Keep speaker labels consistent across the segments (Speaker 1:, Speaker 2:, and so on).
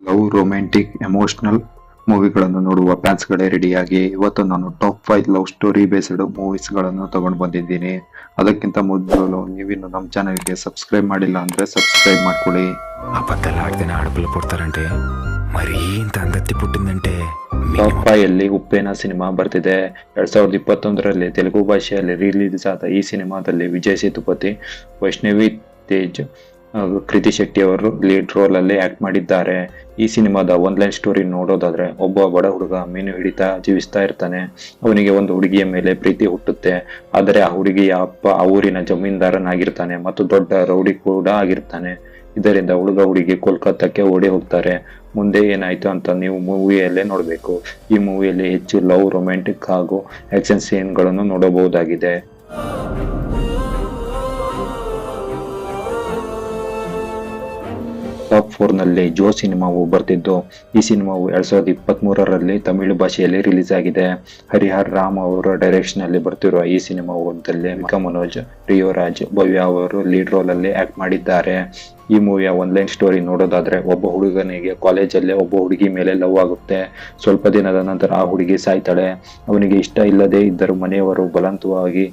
Speaker 1: Love romantic emotional ಮೂವಿಗಳನ್ನು ನೋಡುವ ಫ್ಯಾನ್ಸ್ಗಳೇ ರೆಡಿಯಾಗಿ ಇವತ್ತು ನಾನು top 5 love story based movies ಗಳನ್ನು ತಗೊಂಡು ಬಂದಿದ್ದೀನಿ. ಅದಕ್ಕಿಂತ ಮೊದಲು ನೀವಿನ್ನು ನಮ್ಮ ಚಾನೆಲ್ಗೆ ಸಬ್ಸ್ಕ್ರೈಬ್ ಮಾಡಿಲ್ಲ ಅಂದ್ರೆ ಸಬ್ಸ್ಕ್రైబ్ ಮಾಡ್ಕೊಳ್ಳಿ.
Speaker 2: అబద్ధాలు ఆడితేనే ఆడపిల్ల పుడతారంటే మరీ ఇంత అందత్తి పుట్టిందంటే
Speaker 1: ಟಾಪ್ 5 ಅಲ್ಲಿ ಉಪ್ಪೇನ ಸಿನಿಮಾ ಬರ್ತಿದೆ. 2021ರಲ್ಲಿ ತೆಲುಗು ಭಾಷೆಯಲ್ಲಿ ರಿಲೀಸ್ ಆದ ಈ ಸಿನಿಮಾದಲ್ಲಿ ವಿಜಯ್ ಸೇತುಪತಿ, ವೈಷ್ಣವಿ ತೇಜ್ ಹಾಗೂ ಕೃತಿ ಶೆಟ್ಟಿ ಅವರು ಲೀಡ್ ರೋಲ್ ಅಲ್ಲಿ ಆಕ್ಟ್ ಮಾಡಿದ್ದಾರೆ. ಈ ಸಿನಿಮಾದ ಒನ್ಲೈನ್ ಸ್ಟೋರಿ ನೋಡೋದಾದ್ರೆ, ಒಬ್ಬ ಬಡ ಹುಡುಗ ಮೀನು ಹಿಡಿತಾ ಜೀವಿಸ್ತಾ ಇರ್ತಾನೆ. ಅವನಿಗೆ ಒಂದು ಹುಡುಗಿಯ ಮೇಲೆ ಪ್ರೀತಿ ಹುಟ್ಟುತ್ತೆ. ಆದರೆ ಆ ಹುಡುಗಿಯ ಅಪ್ಪ ಆ ಊರಿನ ಜಮೀನ್ದಾರನಾಗಿರ್ತಾನೆ ಮತ್ತು ದೊಡ್ಡ ರೌಡಿ ಕೂಡ ಆಗಿರ್ತಾನೆ. ಇದರಿಂದ ಹುಡುಗ ಹುಡುಗಿ ಕೋಲ್ಕತ್ತಾಕ್ಕೆ ಓಡಿ ಹೋಗ್ತಾರೆ. ಮುಂದೆ ಏನಾಯ್ತು ಅಂತ ನೀವು ಮೂವಿಯಲ್ಲೇ ನೋಡಬೇಕು. ಈ ಮೂವಿಯಲ್ಲಿ ಹೆಚ್ಚು ಲವ್, ರೊಮ್ಯಾಂಟಿಕ್ ಹಾಗೂ ಆಕ್ಷನ್ ಸೀನ್ಗಳನ್ನು ನೋಡಬಹುದಾಗಿದೆ. ಟಾಪ್ 4 ನಲ್ಲಿ ಜೋ ಸಿನಿಮಾವು ಬರ್ತಿದ್ದು, ಈ ಸಿನಿಮಾವು 2023ರಲ್ಲಿ ತಮಿಳು ಭಾಷೆಯಲ್ಲಿ ರಿಲೀಸ್ ಆಗಿದೆ. ಹರಿಹರ್ ರಾಮ್ ಅವರ ಡೈರೆಕ್ಷನ್ ಅಲ್ಲಿ ಬರ್ತಿರುವ ಈ ಸಿನಿಮಾದಲ್ಲಿ ಮಿಕಾ ಮನೋಜ್, ರಿಯೋ ರಾಜ್, ಭವ್ಯ ಅವರು ಲೀಡ್ ರೋಲ್ ಅಲ್ಲಿ ಆಕ್ಟ್ ಮಾಡಿದ್ದಾರೆ. ಈ ಮೂವಿಯ ಒನ್ಲೈನ್ ಸ್ಟೋರಿ ನೋಡೋದಾದ್ರೆ, ಒಬ್ಬ ಹುಡುಗನಿಗೆ ಕಾಲೇಜಲ್ಲೇ ಒಬ್ಬ ಹುಡುಗಿ ಮೇಲೆ ಲವ್ ಆಗುತ್ತೆ. ಸ್ವಲ್ಪ ದಿನದ ನಂತರ ಆ ಹುಡುಗಿ ಸಾಯ್ತಾಳೆ. ಅವನಿಗೆ ಇಷ್ಟ ಇಲ್ಲದೆ ಇದ್ದರೂ ಮನೆಯವರು ಬಲವಂತವಾಗಿ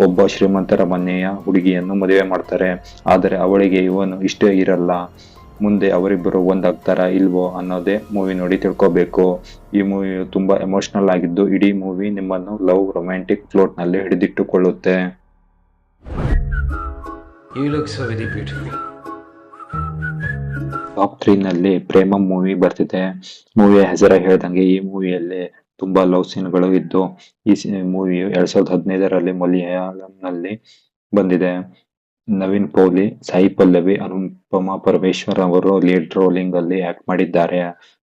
Speaker 1: ಒಬ್ಬ ಶ್ರೀಮಂತರ ಮನೆಯ ಹುಡುಗಿಯನ್ನು ಮದುವೆ ಮಾಡ್ತಾರೆ. ಆದರೆ ಅವಳಿಗೆ ಇವನು ಇಷ್ಟ ಇರಲ್ಲ. ಮುಂದೆ ಅವರಿಬ್ಬರು ಒಂದಾಗ್ತಾರಾ ಇಲ್ವೋ ಅನ್ನೋದೇ ಮೂವಿ ನೋಡಿ ತಿಳ್ಕೋಬೇಕು. ಈ ಮೂವಿ ತುಂಬಾ ಎಮೋಷನಲ್ ಆಗಿದ್ದು, ಇಡೀ ಮೂವಿ ನಿಮ್ಮನ್ನು ಲವ್ ರೊಮ್ಯಾಂಟಿಕ್ ಫ್ಲೋಟ್ ನಲ್ಲಿ ಹಿಡಿದಿಟ್ಟುಕೊಳ್ಳುತ್ತೆ. ಟಾಪ್ 3 ನಲ್ಲಿ ಪ್ರೇಮಂ ಮೂವಿ ಬರ್ತಿದೆ. ಮೂವಿಯ ಹೆಸರೇ ಹೇಳ್ದಂಗೆ ಈ ಮೂವಿಯಲ್ಲಿ ತುಂಬಾ ಲವ್ ಸೀನ್ಗಳು ಇದ್ದು, ಈ ಮೂವಿಯು 2015ರಲ್ಲಿ ಮಲಯಾಳಂನಲ್ಲಿ ಬಂದಿದೆ. ನವೀನ್ ಪೌಲಿ, ಸಾಯಿ ಪಲ್ಲವಿ, ಅನುಪಮಾ ಪರಮೇಶ್ವರ್ ಅವರು ಲೀಡ್ ರೋಲಿಂಗ್ ಅಲ್ಲಿ ಆಕ್ಟ್ ಮಾಡಿದ್ದಾರೆ.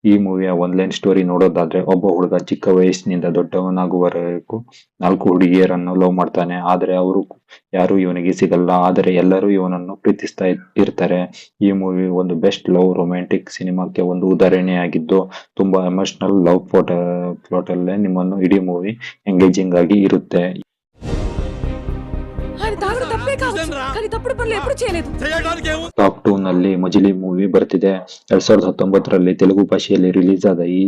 Speaker 1: ಈ ಮೂವಿಯ ಒನ್ಲೈನ್ ಸ್ಟೋರಿ ನೋಡೋದಾದ್ರೆ, ಒಬ್ಬ ಹುಡುಗ ಚಿಕ್ಕ ವಯಸ್ಸಿನಿಂದ ದೊಡ್ಡವನಾಗುವವರೆಗೂ 4 ಹುಡುಗಿಯರನ್ನು ಲವ್ ಮಾಡ್ತಾನೆ. ಆದ್ರೆ ಅವರು ಯಾರು ಇವನಿಗೆ ಸಿಗಲ್ಲ. ಆದರೆ ಎಲ್ಲರೂ ಇವನನ್ನು ಪ್ರೀತಿಸ್ತಾ ಇರ್ತಾರೆ. ಈ ಮೂವಿ ಒಂದು ಬೆಸ್ಟ್ ಲವ್ ರೊಮ್ಯಾಂಟಿಕ್ ಸಿನಿಮಾಕ್ಕೆ ಒಂದು ಉದಾಹರಣೆಯಾಗಿದ್ದು, ತುಂಬಾ ಎಮೋಷನಲ್ ಲವ್ ಪ್ಲಾಟ್ ಅಲ್ಲೇ ನಿಮ್ಮನ್ನು ಇಡೀ ಮೂವಿ ಎಂಗೇಜಿಂಗ್ ಆಗಿ ಇರುತ್ತೆ. ಟಾಪ್ 2 ನಲ್ಲಿ ಮಜಿಲಿ ಮೂವಿ ಬರ್ತಿದೆ. 2019ರಲ್ಲಿ ತೆಲುಗು ಭಾಷೆಯಲ್ಲಿ ರಿಲೀಸ್ ಆದ ಈ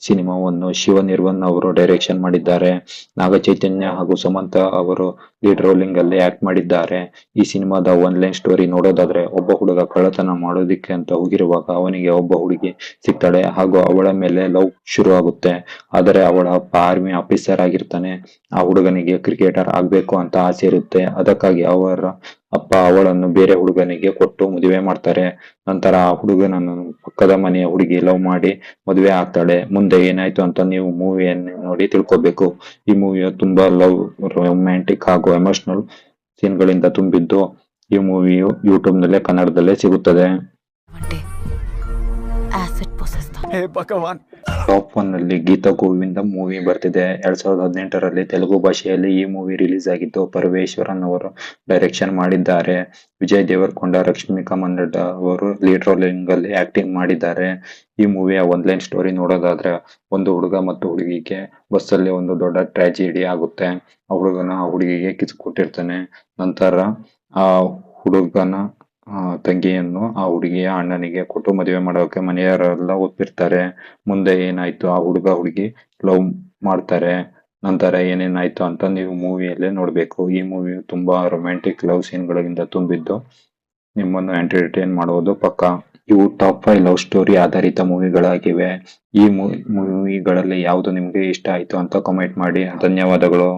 Speaker 1: ಸಿನಿಮಾವನ್ನು ಶಿವ ನಿರ್ವನ್ ಅವರು ಡೈರೆಕ್ಷನ್ ಮಾಡಿದ್ದಾರೆ. ನಾಗ ಚೈತನ್ಯ ಹಾಗೂ ಸಮಂತ ಅವರು ಲೀಡ್ ರೋಲಿಂಗ್ ಅಲ್ಲಿ ಆಕ್ಟ್ ಮಾಡಿದ್ದಾರೆ. ಈ ಸಿನಿಮಾದ ಒನ್ಲೈನ್ ಸ್ಟೋರಿ ನೋಡೋದಾದ್ರೆ, ಒಬ್ಬ ಹುಡುಗ ಕಳ್ಳತನ ಮಾಡೋದಿಕ್ಕೆ ಅಂತ ಹೋಗಿರುವಾಗ ಅವನಿಗೆ ಒಬ್ಬ ಹುಡುಗಿ ಸಿಗ್ತಾಳೆ ಹಾಗೂ ಅವಳ ಮೇಲೆ ಲವ್ ಶುರು ಆಗುತ್ತೆ. ಆದರೆ ಅವಳ ಅಪ್ಪ ಆರ್ಮಿ ಆಫೀಸರ್ ಆಗಿರ್ತಾನೆ. ಆ ಹುಡುಗನಿಗೆ ಕ್ರಿಕೆಟರ್ ಆಗ್ಬೇಕು ಅಂತ ಆಸೆ ಇರುತ್ತೆ. ಅದಕ್ಕಾಗಿ ಅವರ ಅಪ್ಪ ಅವಳನ್ನು ಬೇರೆ ಹುಡುಗನಿಗೆ ಕೊಟ್ಟು ಮದುವೆ ಮಾಡ್ತಾರೆ. ನಂತರ ಆ ಹುಡುಗನನ್ನು ಪಕ್ಕದ ಮನೆಯ ಹುಡುಗಿ ಲವ್ ಮಾಡಿ ಮದುವೆ ಆಗ್ತಾಳೆ. ಮುಂದೆ ಏನಾಯ್ತು ಅಂತ ನೀವು ಮೂವಿಯನ್ನು ನೋಡಿ ತಿಳ್ಕೋಬೇಕು. ಈ ಮೂವಿಯು ತುಂಬಾ ಲವ್, ರೊಮ್ಯಾಂಟಿಕ್ ಹಾಗೂ ಎಮೋಷನಲ್ ಸೀನ್ಗಳಿಂದ ತುಂಬಿದ್ದು, ಈ ಮೂವಿಯು ಯೂಟ್ಯೂಬ್ ನಲ್ಲೇ ಕನ್ನಡದಲ್ಲೇ ಸಿಗುತ್ತದೆ. ಟಾಪ್ 1 ನಲ್ಲಿ ಗೀತಾ ಗೋವಿಂದ ಮೂವಿ ಬರ್ತಿದೆ. 2018ರಲ್ಲಿ ತೆಲುಗು ಭಾಷೆಯಲ್ಲಿ ಈ ಮೂವಿ ರಿಲೀಸ್ ಆಗಿದ್ದು, ಪರಮೇಶ್ವರನ್ ಅವರು ಡೈರೆಕ್ಷನ್ ಮಾಡಿದ್ದಾರೆ. ವಿಜಯ್ ದೇವರಕೊಂಡ, ರಶ್ಮಿಕಾ ಮಂದಣ್ಣ ಅವರು ಲೀಡ್ ರೋಲಿಂಗ್ ಅಲ್ಲಿ ಆಕ್ಟಿಂಗ್ ಮಾಡಿದ್ದಾರೆ. ಈ ಮೂವಿಯ ಒನ್ಲೈನ್ ಸ್ಟೋರಿ ನೋಡೋದಾದ್ರೆ, ಒಂದು ಹುಡುಗ ಮತ್ತು ಹುಡುಗಿಗೆ ಬಸ್ಸಲ್ಲಿ ಒಂದು ದೊಡ್ಡ ಟ್ರಾಜಿಡಿ ಆಗುತ್ತೆ. ಆ ಹುಡುಗನ ಆ ಹುಡುಗಿಗೆ ಕಿಸ್ ಕೊಟ್ಟಿರ್ತಾನೆ. ನಂತರ ಆ ಹುಡುಗನ ತಂಗಿಯನ್ನು ಆ ಹುಡುಗಿಯ ಅಣ್ಣನಿಗೆ ಕೊಟ್ಟು ಮದುವೆ ಮಾಡೋಕೆ ಮನೆಯವರೆಲ್ಲ ಒಪ್ಪಿರ್ತಾರೆ. ಮುಂದೆ ಏನಾಯ್ತು, ಆ ಹುಡುಗ ಹುಡುಗಿ ಲವ್ ಮಾಡ್ತಾರೆ. ನಂತರ ಏನೇನಾಯ್ತು ಅಂತ ನೀವು ಮೂವಿಯಲ್ಲೇ ನೋಡ್ಬೇಕು. ಈ ಮೂವಿ ತುಂಬಾ ರೊಮ್ಯಾಂಟಿಕ್ ಲವ್ ಸೀನ್ಗಳಿಂದ ತುಂಬಿದ್ದು, ನಿಮ್ಮನ್ನು ಎಂಟರ್ಟೈನ್ ಮಾಡುವುದು ಪಕ್ಕ. ಇವು ಟಾಪ್ 5 ಲವ್ ಸ್ಟೋರಿ ಆಧಾರಿತ ಮೂವಿಗಳಾಗಿವೆ. ಈ ಮೂವಿಗಳಲ್ಲಿ ಯಾವುದು ನಿಮ್ಗೆ ಇಷ್ಟ ಆಯ್ತು ಅಂತ ಕಾಮೆಂಟ್ ಮಾಡಿ. ಧನ್ಯವಾದಗಳು.